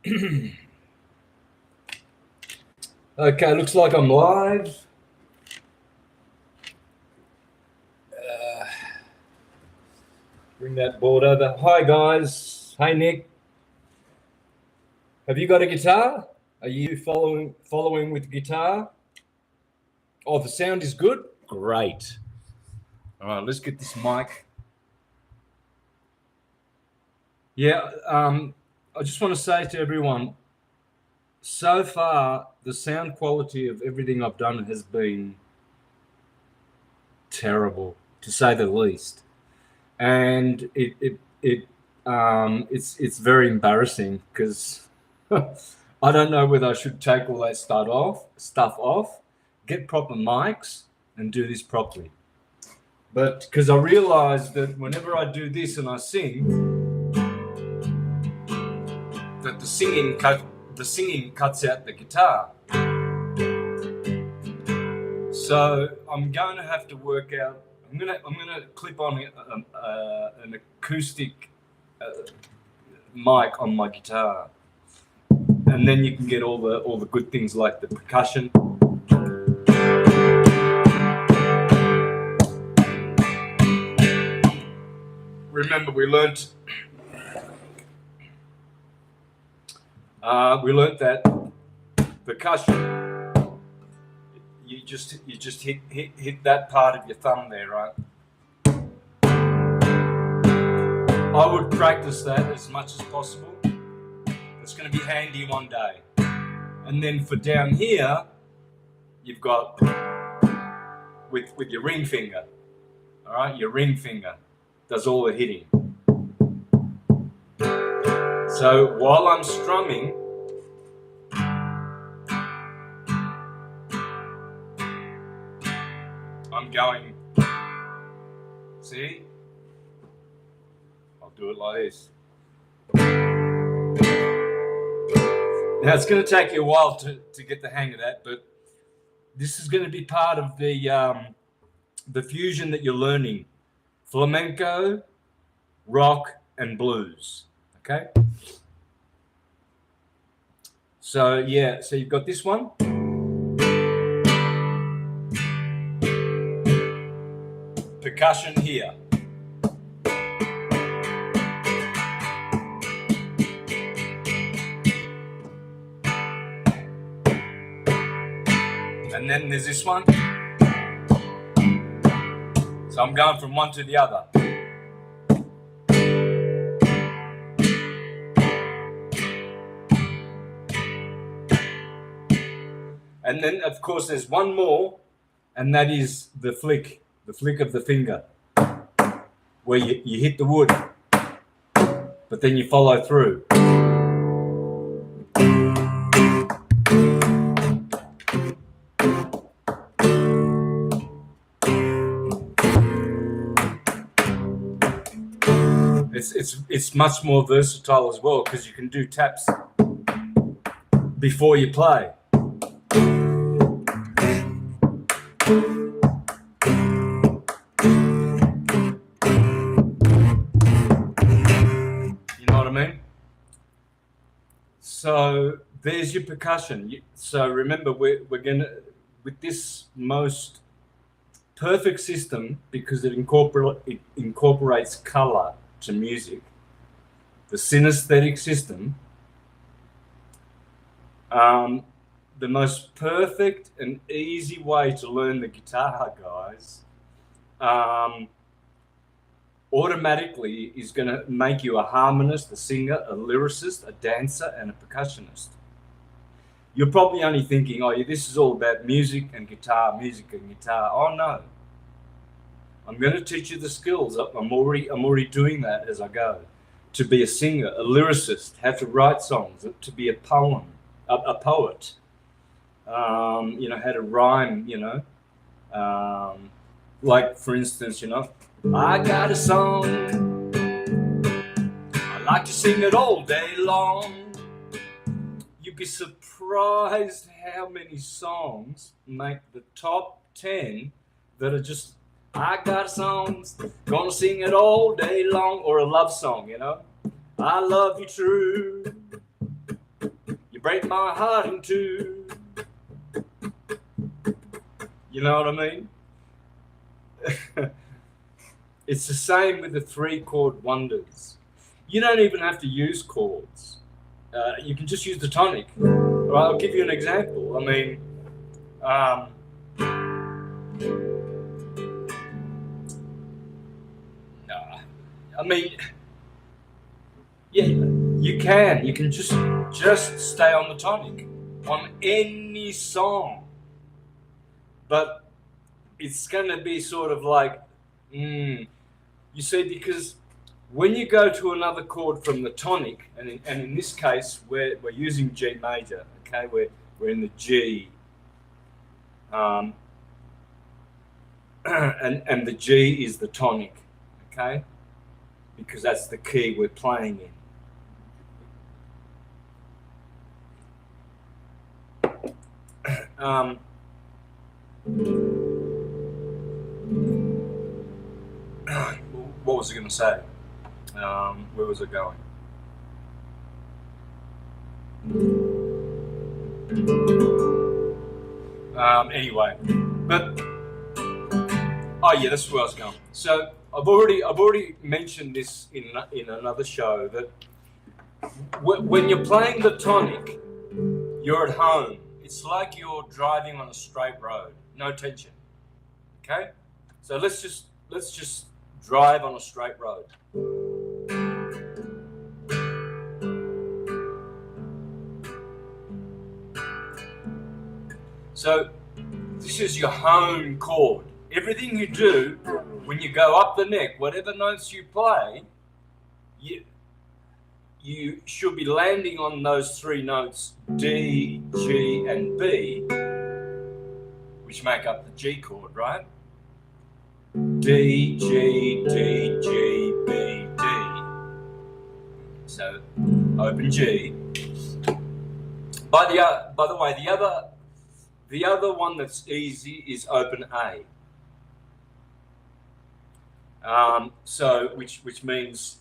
Okay, looks like I'm live. Bring that board over. Hi guys. Hey Nick. Have you got a guitar? Are you following with guitar? Oh, the sound is good? Great. All right, let's get this mic. Yeah, I just want to say to everyone, so far the sound quality of everything I've done has been terrible, to say the least. And it's very embarrassing because I don't know whether I should take all that stuff off, get proper mics, and do this properly. But because I realized that whenever I do this and I sing, that the singing cuts out the guitar. So I'm going to have to work out. I'm gonna clip on an acoustic mic on my guitar, and then you can get all the good things like the percussion. Remember, we learnt that percussion. You just hit that part of your thumb there, right? I would practice that as much as possible. It's going to be handy one day. And then for down here, you've got with your ring finger. All right, your ring finger does all the hitting. So while I'm strumming, I'm going, see? I'll do it like this. Now it's going to take you a while to get the hang of that, but this is going to be part of the fusion that you're learning. Flamenco, rock, and blues, okay? So yeah, so you've got this one. Percussion here. And then there's this one. So I'm going from one to the other. And then of course there's one more, and that is the flick of the finger, where you hit the wood, but then you follow through. It's much more versatile as well, because you can do taps before you play. So there's your percussion. So remember, we're gonna, with this most perfect system, because it incorporates color to music, the synesthetic system, the most perfect and easy way to learn the guitar, guys, automatically is going to make you a harmonist, a singer, a lyricist, a dancer, and a percussionist. You're probably only thinking, oh, this is all about music and guitar. Oh no, I'm going to teach you the skills. I'm already doing that as I go. To be a singer, a lyricist, how to write songs, to be a poet. You know, how to rhyme. You know, like for instance, you know, I got a song, I like to sing it all day long. You'd be surprised how many songs make the top 10 that are just, I got a song, gonna sing it all day long, or a love song, you know. I love you true, break my heart in two. You know what I mean? It's the same with the 3-chord wonders. You don't even have to use chords. You can just use the tonic. Right, I'll give you an example. I mean, yeah, you can just stay on the tonic on any song, but it's gonna be sort of like, you see, because when you go to another chord from the tonic, and in this case we're using G major, okay, we're in the G, and the G is the tonic, okay, because that's the key we're playing in. What was I going to say? Where was it going? Anyway, but oh yeah, that's where I was going. So I've already mentioned this in another show, that when you're playing the tonic, you're at home. It's like you're driving on a straight road, no tension. Okay, so let's just drive on a straight road. So this is your home chord. Everything you do when you go up the neck, whatever notes you play, you should be landing on those 3 notes, D, G, and B, which make up the G chord, right? D, G, D, G, B, D. So open G. By the way, the other one that's easy is open A. So which means,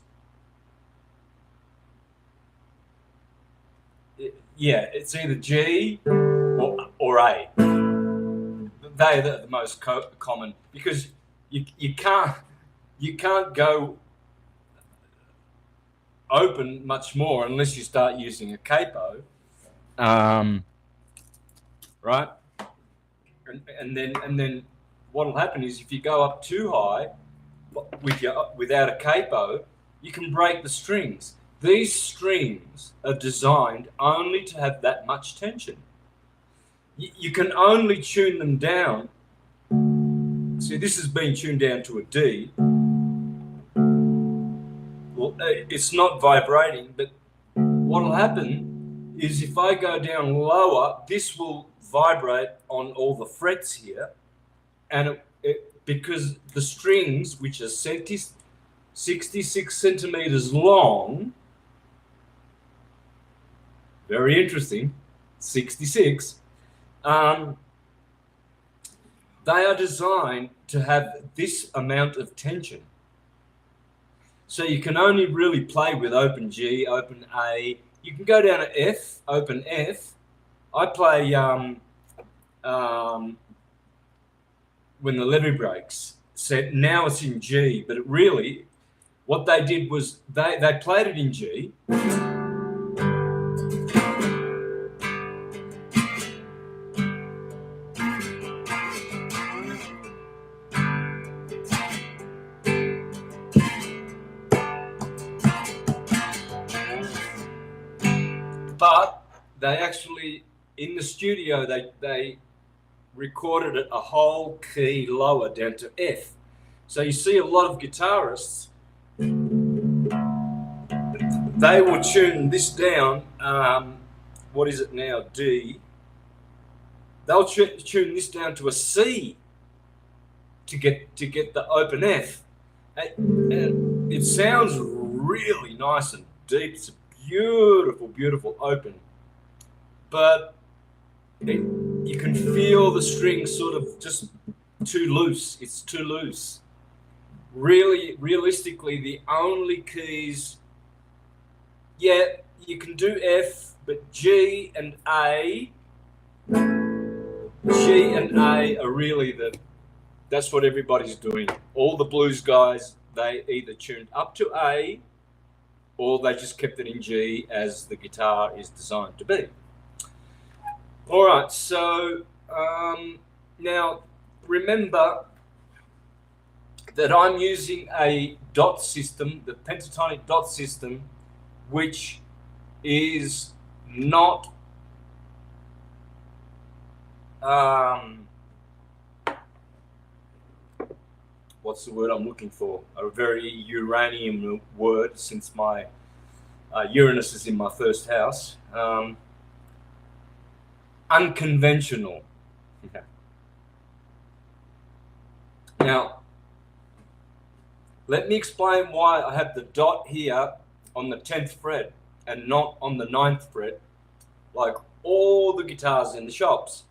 yeah, it's either G or A. They're the most common, because you can't go open much more unless you start using a capo, right? And then what'll happen is, if you go up too high without a capo, you can break the strings. These strings are designed only to have that much tension. You can only tune them down. See, this has been tuned down to a D. Well, it's not vibrating, but what'll happen is, if I go down lower, this will vibrate on all the frets here, and because the strings, which are 66 centimeters long, very interesting, 66, they are designed to have this amount of tension. So you can only really play with open G, open A. You can go down to F, open F. I play when the levee breaks. So now it's in G, but really, what they did was they played it in G. But they actually, in the studio, they recorded it a whole key lower, down to F. So you see a lot of guitarists, they will tune this down, what is it now, D. They'll tune this down to a C to get the open F. And it sounds really nice and deep. It's a beautiful, beautiful open. But you can feel the strings sort of just too loose. It's too loose. Really, realistically, the only keys, yeah, you can do F, But G and A are really that's what everybody's doing. All the blues guys, they either tuned up to A or they just kept it in G as the guitar is designed to be. All right, so now remember that I'm using a dot system, the pentatonic dot system, which is not what's the word I'm looking for? A very uranium word, since my Uranus is in my first house. Unconventional. Okay. Now, let me explain why I have the dot here on the 10th fret and not on the 9th fret, like all the guitars in the shops.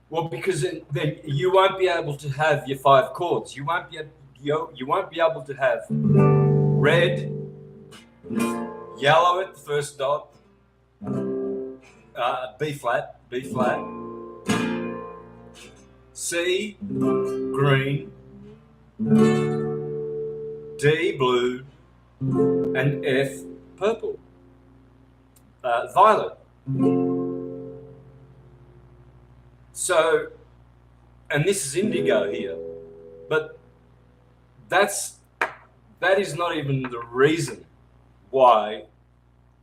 Well, because then you won't be able to have your 5 chords. You won't be able to have red, yellow at the first dot, B flat, C, green, D, blue, and F, purple, violet. So, and this is indigo here, but that is not even the reason why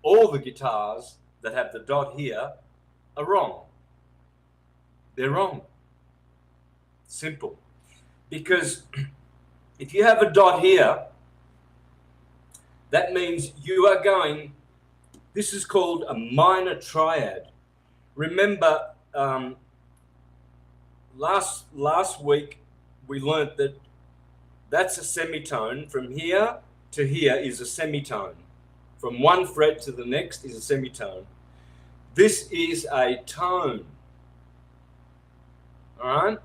all the guitars that have the dot here are wrong. They're wrong. Simple. Because if you have a dot here, that means you are going, this is called a minor triad. Remember, last week we learnt that that's a semitone. From here to here is a semitone. From one fret to the next is a semitone. This is a tone. All right?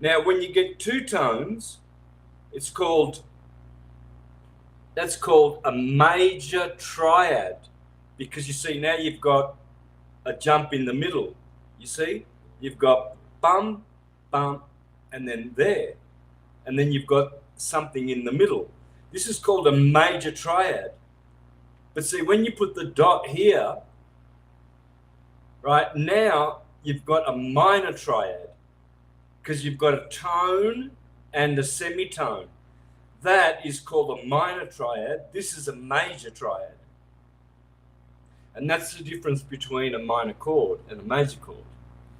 Now, when you get 2 tones, that's called a major triad, because you see now you've got a jump in the middle. You see? You've got bum, bum, and then there. And then you've got something in the middle. This is called a major triad. But see, when you put the dot here, right, now you've got a minor triad, because you've got a tone and a semitone. That is called a minor triad. This is a major triad. And that's the difference between a minor chord and a major chord.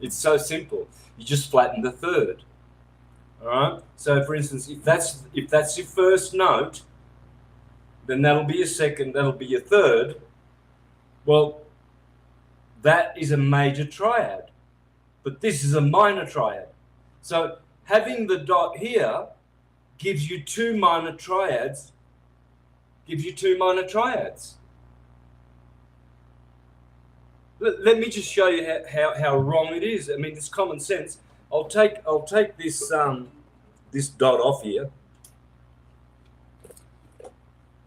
It's so simple. You just flatten the third. All right? So for instance, if that's your first note, then that'll be your second, that'll be your third. Well, that is a major triad. But this is a minor triad. So having the dot here gives you 2 minor triads, Let me just show you how wrong it is. I mean, it's common sense. I'll take this this dot off here.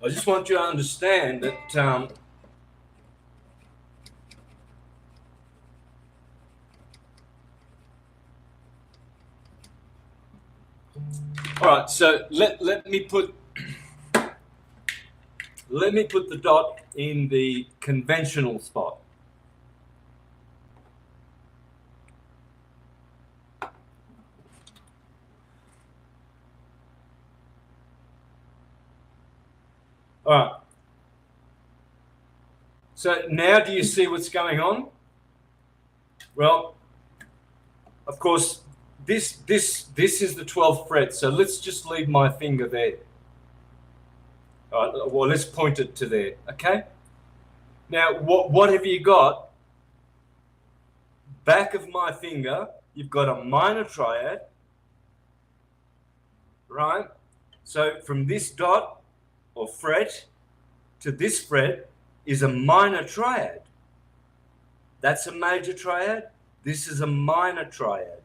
I just want you to understand that all right, so let me put the dot in the conventional spot. All right. So now do you see what's going on? Well, of course, this is the 12th fret, so let's just leave my finger there. All right, well, let's point it to there, okay? Now, what have you got? Back of my finger, you've got a minor triad, right? So from this dot or fret to this fret is a minor triad. That's a major triad. This is a minor triad.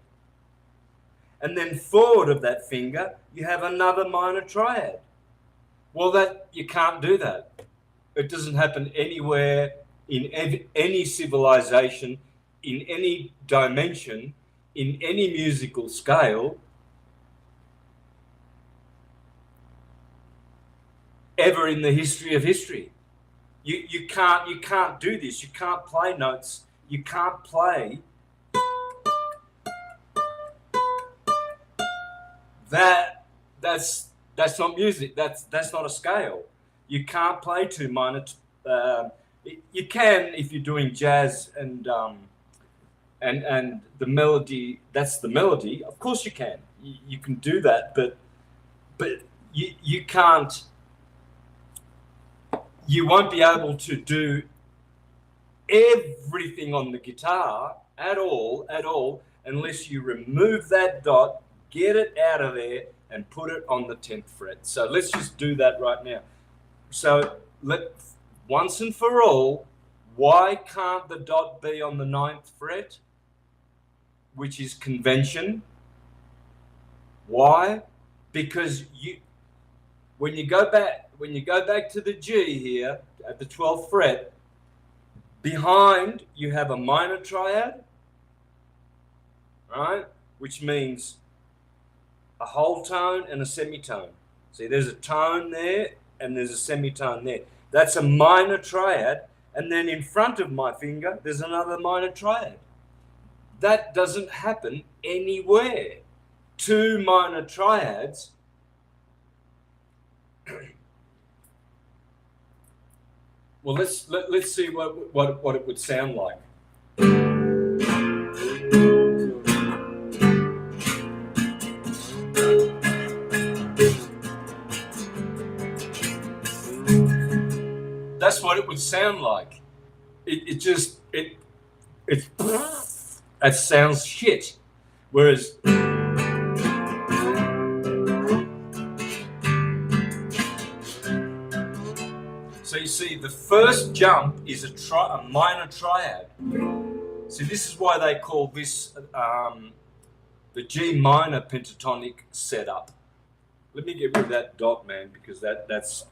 And then forward of that finger, you have another minor triad. Well, you can't do that. It doesn't happen anywhere in any civilization, in any dimension, in any musical scale, ever in the history of history. You can't do this. You can't play notes. You can't play that. That's not music. That's not a scale. You can't play two minor. You can if you're doing jazz and the melody. That's the melody. Of course you can. You can do that, but you can't. You won't be able to do everything on the guitar at all, unless you remove that dot, get it out of there, and put it on the 10th fret. So let's just do that right now. So once and for all, why can't the dot be on the 9th fret, which is convention? Why? Because when you go back to the G here at the 12th fret, behind you have a minor triad, right? Which means a whole tone and a semitone. See, there's a tone there and there's a semitone there. That's a minor triad. And then in front of my finger, there's another minor triad. That doesn't happen anywhere. Two minor triads. Well, let's see what it would sound like. That's what it would sound like. That sounds shit. Whereas so you see, the first jump is a minor triad. See, this is why they call this the G minor pentatonic setup. Let me get rid of that dot, man, because that's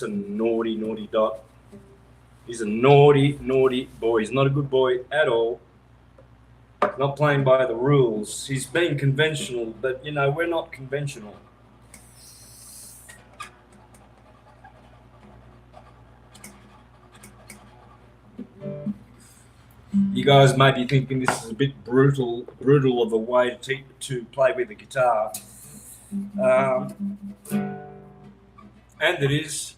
a naughty dot. He's a naughty boy. He's not a good boy at all. Not playing by the rules. He's being conventional, but you know, we're not conventional. You guys may be thinking this is a bit brutal of a way to play with the guitar. And it is.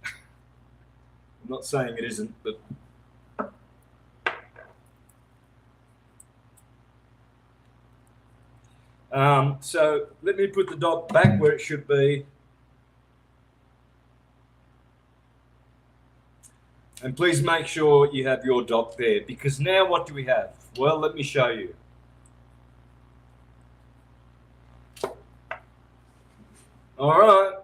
I'm not saying it isn't, but so let me put the dot back where it should be. And please make sure you have your dot there, because now what do we have? Well, let me show you. All right.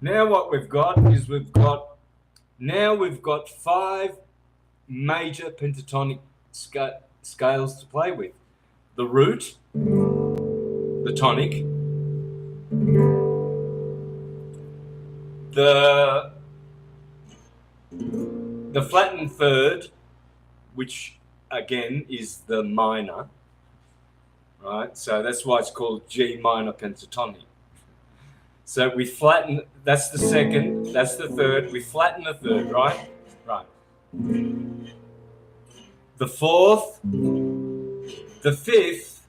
Now what we've got is we've got 5 major pentatonic scales to play with. The root, the tonic, the flattened third, which again is the minor, right? So that's why it's called G minor pentatonic. So we flatten, that's the second, that's the third, we flatten the third, right? Right. The fourth, the fifth,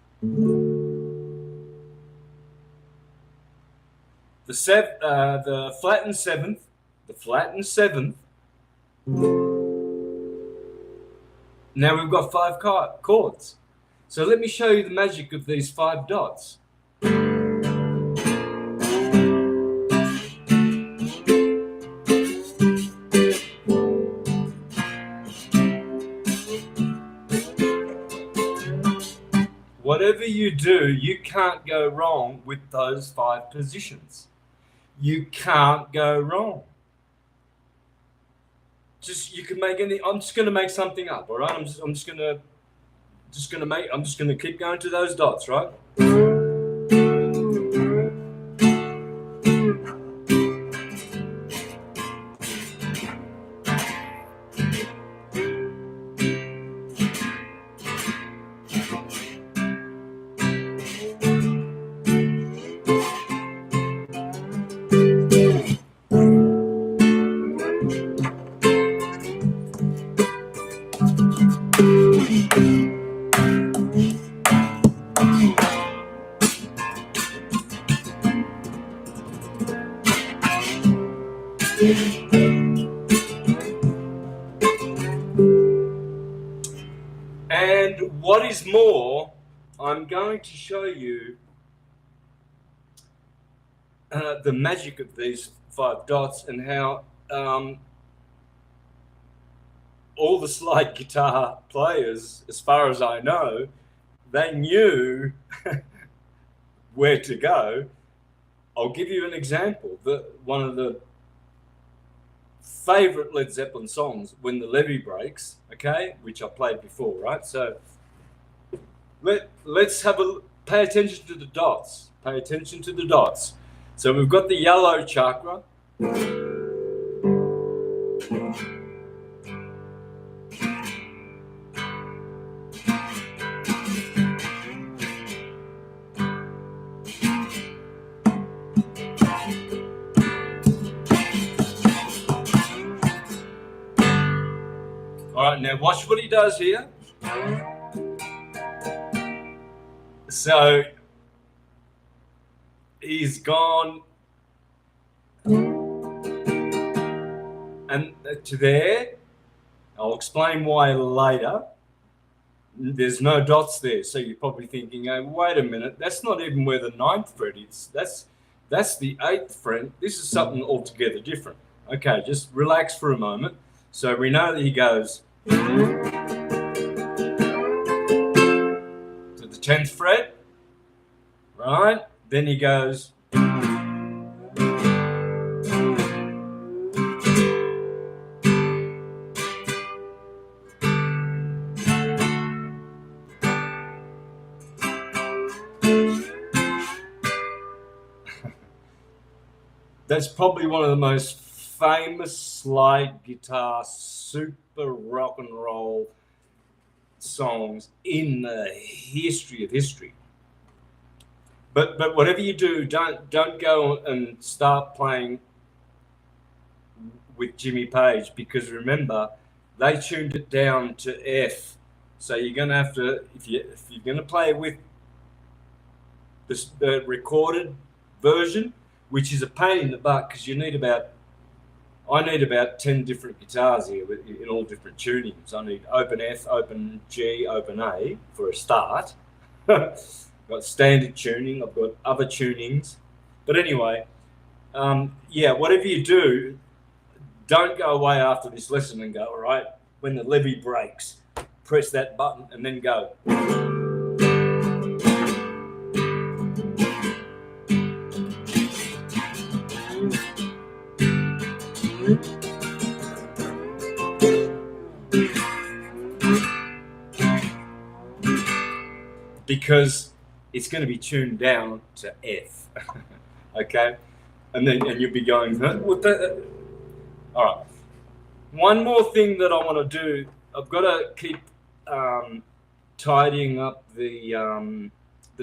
the flattened seventh, the flattened seventh. Now we've got 5 chords. So let me show you the magic of these 5 dots. Whatever you do, you can't go wrong with those 5 positions. You can't go wrong. You can make any. I'm just going to make something up, all right? I'm just going to keep going to those dots, right? And what is more, I'm going to show you the magic of these 5 dots and how all the slide guitar players, as far as I know, they knew where to go. I'll give you an example. One of the favorite Led Zeppelin songs, When the Levee Breaks, okay, which I played before, right? So let's pay attention to the dots. Pay attention to the dots. So we've got the yellow chakra. All right, now watch what he does here. So he's gone and to there. I'll explain why later. There's no dots there, so you're probably thinking, oh, wait a minute, that's not even where the 9th fret is. That's the 8th fret. This is something altogether different. Okay, just relax for a moment. So we know that he goes to the 10th fret, right? Then he goes that's probably one of the most famous slide guitar super rock and roll songs in the history of history. But whatever you do, don't go and start playing with Jimmy Page, because remember, they tuned it down to F. So you're gonna have to, if you're gonna play with the recorded version, which is a pain in the butt, because I need about 10 different guitars here in all different tunings. I need open F, open G, open A for a start. Got standard tuning, I've got other tunings. But anyway, yeah, whatever you do, don't go away after this lesson and go, all right, when the levee breaks, press that button and then go. Because it's going to be tuned down to F, okay? And you'll be going, huh? What the? All right. One more thing that I want to do, I've got to keep tidying up the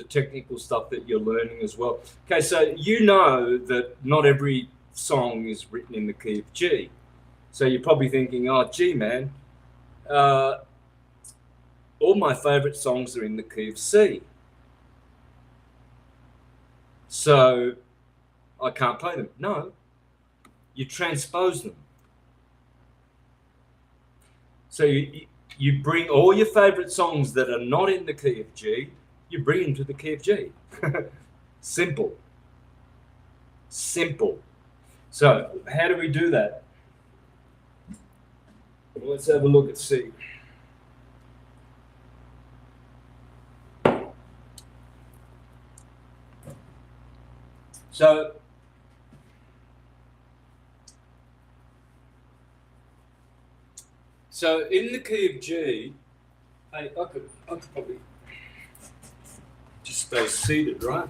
technical stuff that you're learning as well. Okay, so you know that not every song is written in the key of G. So you're probably thinking, oh, gee, man, all my favorite songs are in the key of C. So I can't play them. No, you transpose them. So you bring all your favorite songs that are not in the key of G, you bring them to the key of G. Simple. Simple. So how do we do that? Well, let's have a look at C. So in the key of G, I could probably just stay seated, right?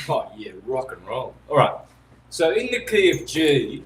Oh yeah, rock and roll. All right. So in the key of G,